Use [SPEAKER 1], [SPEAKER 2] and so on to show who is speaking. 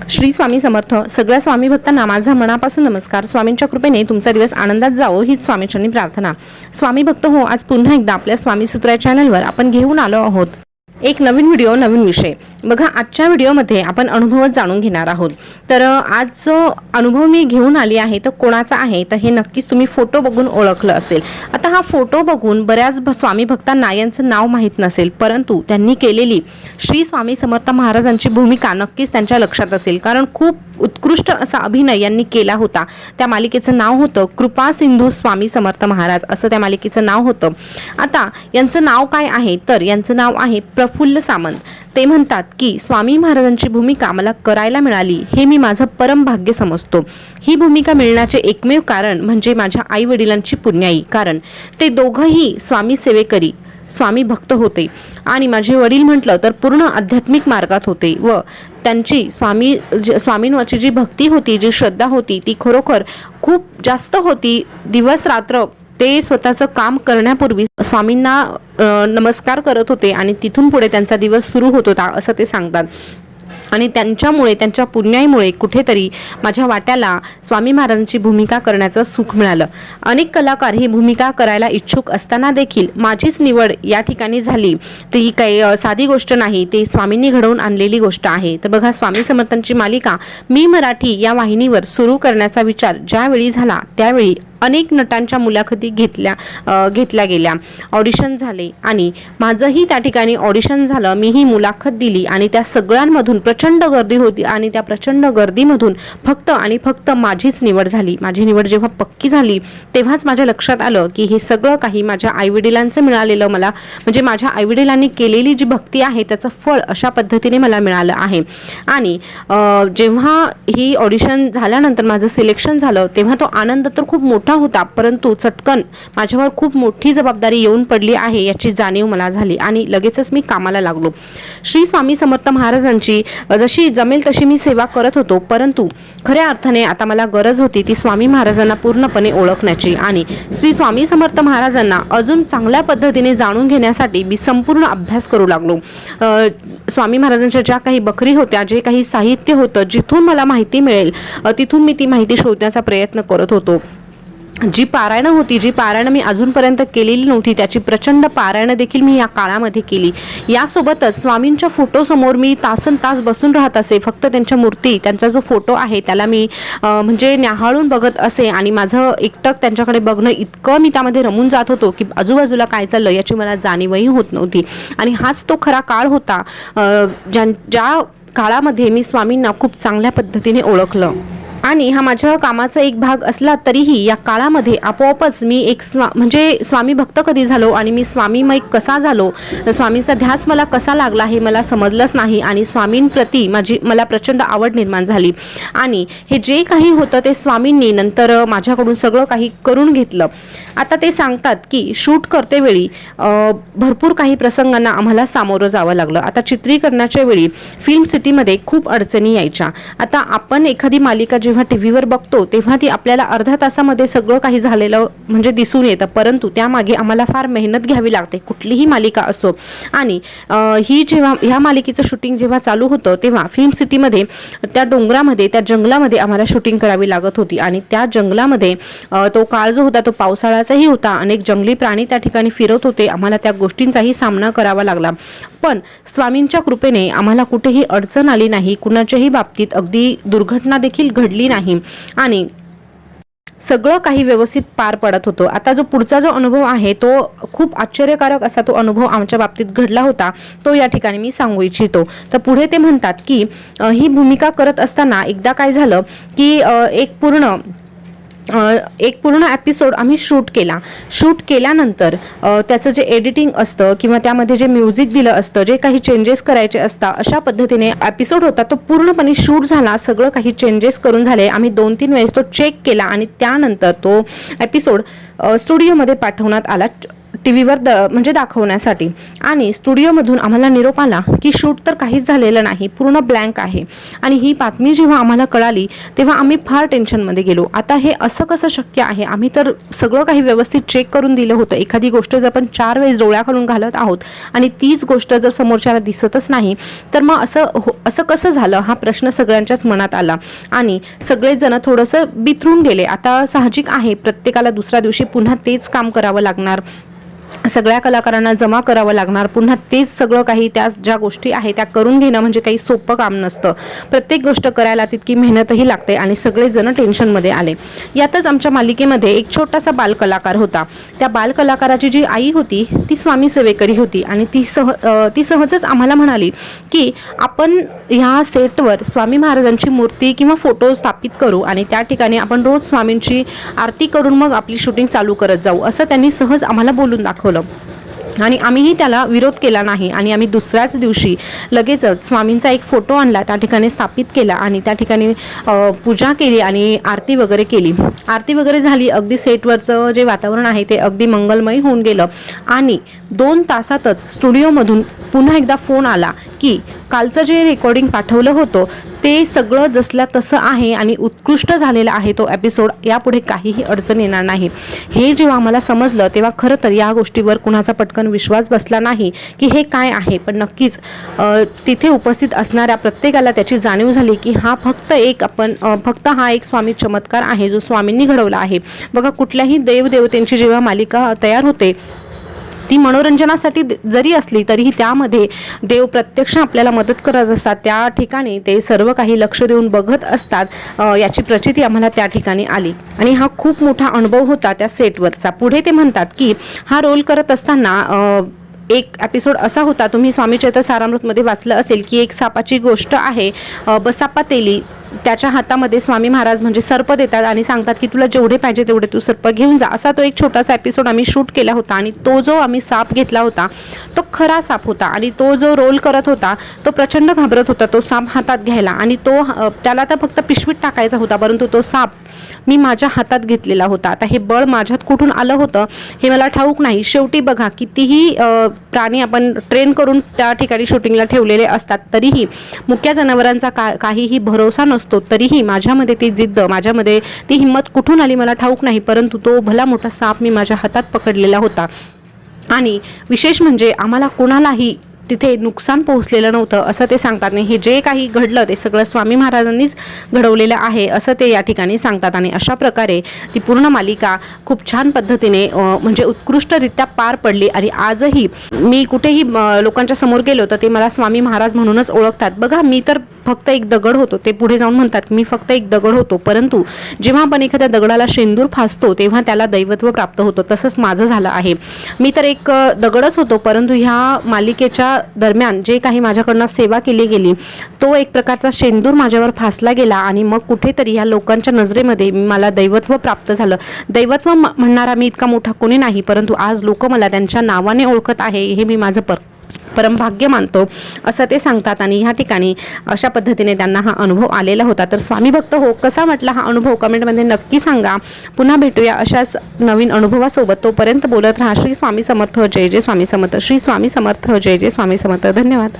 [SPEAKER 1] श्री स्वामी समर्थ. सगळ्या स्वामी भक्तांना माझा मनापासून नमस्कार. स्वामींच्या कृपेने तुमचा दिवस आनंदात जावो हीच स्वामींचरणी प्रार्थना. स्वामी भक्त हो, आज पुन्हा एकदा आपल्या स्वामी सूत्र या चॅनलवर आपण घेऊन आलो आहोत एक नवीन व्हिडिओ, नवीन विषय. बघा, आजच्या व्हिडिओमध्ये आपण अनुभव जाणून घेणार आहोत. तर आज जो अनुभव मी घेऊन आली आहे तो कोणाचा आहे तर हे नक्कीच तुम्ही फोटो बघून ओळखलं असेल. आता हा फोटो बघून बऱ्याच स्वामी भक्तांना यांचं नाव माहीत नसेल, परंतु त्यांनी केलेली श्री स्वामी समर्थ महाराजांची भूमिका नक्कीच त्यांच्या लक्षात असेल, कारण खूप उत्कृष्ट असा अभिनय यांनी केला होता. त्या मालिकेचं नाव होतं कृपा सिंधू स्वामी समर्थ महाराज, असं त्या मालिकेचं नाव होतं. आता यांचं नाव काय आहे तर यांचं नाव आहे प्रफुल्ल सामंत. ते म्हणतात की स्वामी महाराजांची भूमिका मला करायला मिळाली हे मी माझं परम भाग्य समजतो. ही भूमिका मिळण्याचे एकमेव कारण म्हणजे माझ्या आई वडिलांची पुण्याई, कारण ते दोघंही स्वामी सेवेकरी स्वामी भक्त होते आणि माझे वडील म्हटलं तर पूर्ण आध्यात्मिक मार्गात होते व त्यांची स्वामींवरची जी भक्ती होती, जी श्रद्धा होती ती खरोखर खूप जास्त होती. दिवस रात्र ते स्वतःचं काम करण्यापूर्वी स्वामींना नमस्कार करत होते आणि तिथून पुढे त्यांचा दिवस सुरू होत होता असं ते सांगतात. आणि त्यांच्यामुळे, त्यांच्या पुण्याईमुळे कुठेतरी माझ्या वाट्याला स्वामी महाराजांची भूमिका करण्याचं सुख मिळालं. अनेक कलाकार ही भूमिका करायला इच्छुक असताना देखील माझीच निवड या ठिकाणी झाली. ती काही साधी गोष्ट नाही, ते स्वामींनी घडवून आणलेली गोष्ट आहे. तर बघा, स्वामी समर्थांची मालिका मी मराठी या वाहिनीवर सुरू करण्याचा विचार ज्यावेळी झाला त्यावेळी अनेक नटांच्या मुलाखती घेतल्या गेल्या, ऑडिशन झाले आणि माझंही त्या ठिकाणी ऑडिशन झालं. मीही मुलाखत दिली आणि त्या सगळ्यांमधून प्रचंड गर्दी होती आणि त्या प्रचंड गर्दीमधून फक्त आणि फक्त माझीच निवड झाली. माझी निवड जेव्हा पक्की झाली तेव्हाच माझ्या लक्षात आलं की हे सगळं काही माझ्या आईवडिलांचं मिळालेलं, मला म्हणजे माझ्या आईवडिलांनी केलेली जी भक्ती आहे त्याचं फळ अशा पद्धतीने मला मिळालं आहे. आणि जेव्हा ही ऑडिशन झाल्यानंतर माझं सिलेक्शन झालं तेव्हा तो आनंद तर खूप मोठा होता, परंतु चटकन माझ्यावर खूप मोठी जबाबदारी येऊन पडली आहे याची जाणीव मला झाली आणि लगेचच मी कामाला लागलो. श्री स्वामी समर्थ महाराजांची जशी जमेल तशी मी सेवा करत होतो, परंतु खऱ्या अर्थाने आता मला गरज होती ती स्वामी महाराजांना पूर्णपणे ओळखण्याची आणि श्री स्वामी समर्थ महाराजांना अजून चांगल्या पद्धतीने जाणून घेण्यासाठी मी संपूर्ण अभ्यास करू लागलो. स्वामी महाराजांच्या ज्या काही बकरी होत्या, जे काही साहित्य होतं, जिथून मला माहिती मिळेल तिथून मी ती माहिती शोधण्याचा प्रयत्न करत होतो. जी पारायणं होती, जी पारायणं मी अजूनपर्यंत केलेली नव्हती, त्याची प्रचंड पारायणं देखील मी या काळामध्ये केली. यासोबतच स्वामींच्या फोटोसमोर मी तासन तास बसून राहत असे. फक्त त्यांच्या मूर्ती, त्यांचा जो फोटो आहे त्याला मी म्हणजे न्याहाळून बघत असे आणि माझं एकटक त्यांच्याकडे बघणं इतकं मी त्यामध्ये रमून जात होतो की आजूबाजूला काय चाललं याची मला जाणीवही होत नव्हती. आणि हाच तो खरा काळ होता ज्या काळामध्ये मी स्वामींना खूप चांगल्या पद्धतीने ओळखलं. आणि हा माझ्या कामाचा एक भाग असला तरीही या काळामध्ये आपोआपच मी एक म्हणजे स्वामी भक्त कधी झालो आणि मी स्वामीमय कसा झालो, स्वामींचा ध्यास मला कसा लागला हे मला समजलंच नाही आणि स्वामींप्रती मला प्रचंड आवड निर्माण झाली. आणि हे जे काही होतं ते स्वामींनी नंतर माझ्याकडून सगळं काही करून घेतलं. आता ते सांगतात की शूट करतेवेळी भरपूर काही प्रसंगांना आम्हाला सामोरं जावं लागलं. आता चित्रीकरणाच्या वेळी फिल्म सिटीमध्ये खूप अडचणी यायच्या. आता आपण एखादी मालिका जेव्हा टीव्हीवर बघतो तेव्हा ती आपल्याला अर्ध्या तासामध्ये सगळं काही झालेलं म्हणजे दिसून येतं, परंतु त्यामागे आम्हाला फार मेहनत घ्यावी लागते, कुठलीही मालिका असो. आणि ह्या मालिकेचं शूटिंग जेव्हा चालू होतं तेव्हा फिल्म सिटीमध्ये त्या डोंगरामध्ये, त्या जंगलामध्ये आम्हाला शूटिंग करावी लागत होती. आणि त्या जंगलामध्ये तो काळ जो होता तो पावसाळ्याचाही होता, अनेक जंगली प्राणी त्या ठिकाणी फिरत होते. आम्हाला त्या गोष्टींचाही सामना करावा लागला, पण स्वामींच्या कृपेने आम्हाला कुठेही अडचण आली नाही, कुणाच्याही बाबतीत अगदी दुर्घटना देखील घडली नाही आणि सगळं काही व्यवस्थित पार पडत होतं. आता जो पुढचा जो अनुभव आहे तो खूप आश्चर्यकारक असा तो अनुभव आमच्या बाबतीत घडला होता, तो या ठिकाणी मी सांगू इच्छितो. तर पुढे ते म्हणतात की ही भूमिका करत असताना एकदा काय झालं की एक पूर्ण एपिसोड आम्ही शूट केल्यानंतर त्याचं जे एडिटिंग असतं किंवा त्यामध्ये जे म्युझिक दिलं असतं, जे काही चेंजेस करायचे असतात, अशा पद्धतीने एपिसोड होता तो पूर्णपणे शूट झाला. सगळं काही चेंजेस करून झाले. आम्ही 2-3 वेळेस तो चेक केला आणि त्यानंतर तो एपिसोड स्टुडिओमध्ये पाठवण्यात आला टी व्हीवर म्हणजे दाखवण्यासाठी. आणि स्टुडिओमधून आम्हाला निरोप आला की शूट तर काहीच झालेलं नाही, पूर्ण ब्लँक आहे. आणि ही बातमी जेव्हा आम्हाला कळाली तेव्हा आम्ही फार टेन्शनमध्ये गेलो. आता हे असं कसं शक्य आहे? आम्ही तर सगळं काही व्यवस्थित चेक करून दिलं होतं. एखादी गोष्ट जर आपण 4 वेळेस डोळ्याखालून घालत आहोत आणि तीच गोष्ट जर समोरच्याला दिसतच नाही तर मग असं कसं झालं, हा प्रश्न सगळ्यांच्याच मनात आला. आणि सगळेजण थोडंसं बिथरून गेले. आता साहजिक आहे, प्रत्येकाला दुसऱ्या दिवशी पुन्हा तेच काम करावं लागणार, सगळ्या कलाकारांना जमा करावं लागणार, पुन्हा तेच सगळं काही, त्या ज्या गोष्टी आहेत त्या करून घेणं म्हणजे काही सोपं काम नसतं. प्रत्येक गोष्ट करायला तितकी मेहनतही लागते आणि सगळेजण टेन्शनमध्ये आले. यातच आमच्या मालिकेमध्ये एक छोटासा बालकलाकार होता. त्या बालकलाकाराची जी आई होती ती स्वामी सेवेकरी होती आणि ती सहजच आम्हाला म्हणाली की आपण ह्या सेटवर स्वामी महाराजांची मूर्ती किंवा फोटो स्थापित करू आणि त्या ठिकाणी आपण रोज स्वामींची आरती करून मग आपली शूटिंग चालू करत जाऊ, असं त्यांनी सहज आम्हाला बोलून दाखवलं. आणि आम्हीही त्याला विरोध केला नाही आणि आम्ही दुसऱ्याच दिवशी लगेचच स्वामींचा एक फोटो आणला, त्या ठिकाणी स्थापित केला आणि त्या ठिकाणी पूजा केली आणि आरती वगैरे केली. आरती वगैरे झाली. अगदी सेटवरचं जे वातावरण आहे ते अगदी मंगलमय होऊन गेलं. आणि 2 तासातच स्टुडिओमधून पुन्हा एकदा फोन आला की कालचं जे रेकॉर्डिंग पाठवलं होतं ते सगळं जसल्या तसं आहे आणि उत्कृष्ट झालेला आहे तो एपिसोड, यापुढे काहीही अडचण येणार नाही. हे जेव्हा आम्हाला समजलं तेव्हा खरं तर या गोष्टीवर कुणाचा पटकन विश्वास बसला नाही की हे काय आहे. पण नक्कीच तिथे उपस्थित असणाऱ्या प्रत्येकाला त्याची जाणीव झाली की हा फक्त हा एक स्वामी चमत्कार आहे जो स्वामींनी घडवला आहे. बघा, कुठल्याही देवदेवतेंची जेव्हा मालिका तयार होते ती मनोरंजनासाठी जरी असली तरीही त्यामध्ये देव प्रत्यक्ष आपल्याला मदत करत असतात. त्या ठिकाणी ते सर्व काही लक्ष देऊन बघत असतात, याची प्रचिती आम्हाला त्या ठिकाणी आली. आणि हा खूप मोठा अनुभव होता त्या सेटवरचा. पुढे ते म्हणतात की हा रोल करत असताना एक एपिसोड असा होता, तुम्ही स्वामी चरित्र सारामृतमध्ये वाचलं असेल की एक सापाची गोष्ट आहे. बसाप्पा तेली त्याच्या हातामध्ये स्वामी महाराज म्हणजे सर्प देतात आणि सांगतात की तुला जेवढे पाहिजे तेवढे तू सर्प घेऊन जा. असा तो एक छोटासा एपिसोड आम्ही शूट केला होता. आणि तो जो आम्ही साप घेतला होता तो खरा साप होता आणि तो जो रोल करत होता तो प्रचंड घाबरत होता तो साप हातात घ्यायला. आणि त्याला तर फक्त पिशवीत टाकायचा होता, परंतु तो साप मी माझ्या हातात घेतलेला होता. आता हे बळ माझ्यात कुठून आलं होतं हे मला ठाऊक नाही. शेवटी बघा, कितीही प्राणी आपण ट्रेन करून त्या ठिकाणी शूटिंगला ठेवलेले असतात तरीही मुक्या जनावरांचा काहीही भरोसा नसतो. तरीही माझ्यामध्ये ती जिद्द, माझ्यामध्ये ती हिंमत कुठून आली मला ठाऊक नाही, परंतु तो भला मोठा साप मी माझ्या हातात पकडलेला होता. आणि विशेष म्हणजे आम्हाला कोणालाही तिथे नुकसान पोहोचलेलं नव्हतं असं ते सांगतात. नाही, हे जे काही घडलं ते सगळं स्वामी महाराजांनीच घडवलेलं आहे असं ते या ठिकाणी सांगतात. आणि अशा प्रकारे ती पूर्ण मालिका खूप छान पद्धतीने म्हणजे उत्कृष्टरित्या पार पडली. आणि आजही मी कुठेही लोकांच्या समोर गेलो तर ते मला स्वामी महाराज म्हणूनच ओळखतात. बघा, मी तर फक्त एक दगड होतो. ते पुढे जाऊन म्हणतात की मी फक्त एक दगड होतो, परंतु जेव्हा आपण एखाद्या दगडाला शेंदूर फासतो तेव्हा त्याला दैवत्व प्राप्त होतं. तसंच माझं झालं आहे. मी तर एक दगडच होतो, परंतु ह्या मालिकेच्या दरम्यान जे काही माझ्याकडनं सेवा केली गेली तो एक प्रकारचा शेंदूर माझ्यावर फासला गेला आणि मग कुठेतरी ह्या लोकांच्या नजरेमध्ये मला दैवत्व प्राप्त झालं. दैवत्व म्हणणारा मी इतका मोठा कोणी नाही, परंतु आज लोक मला त्यांच्या नावाने ओळखत आहे, हे मी माझं परमभाग्य मानतो असं ते सांगतात. आणि ह्या ठिकाणी अशा पद्धतीने त्यांना हा अनुभव आलेला होता. तर स्वामी भक्त हो, कसा वाटला हा अनुभव कमेंटमध्ये नक्की सांगा. पुन्हा भेटूया अशाच नवीन अनुभवासोबत. तोपर्यंत बोलत राहा श्री स्वामी समर्थ, जय जय स्वामी समर्थ. श्री स्वामी समर्थ, जय जय स्वामी समर्थ. धन्यवाद.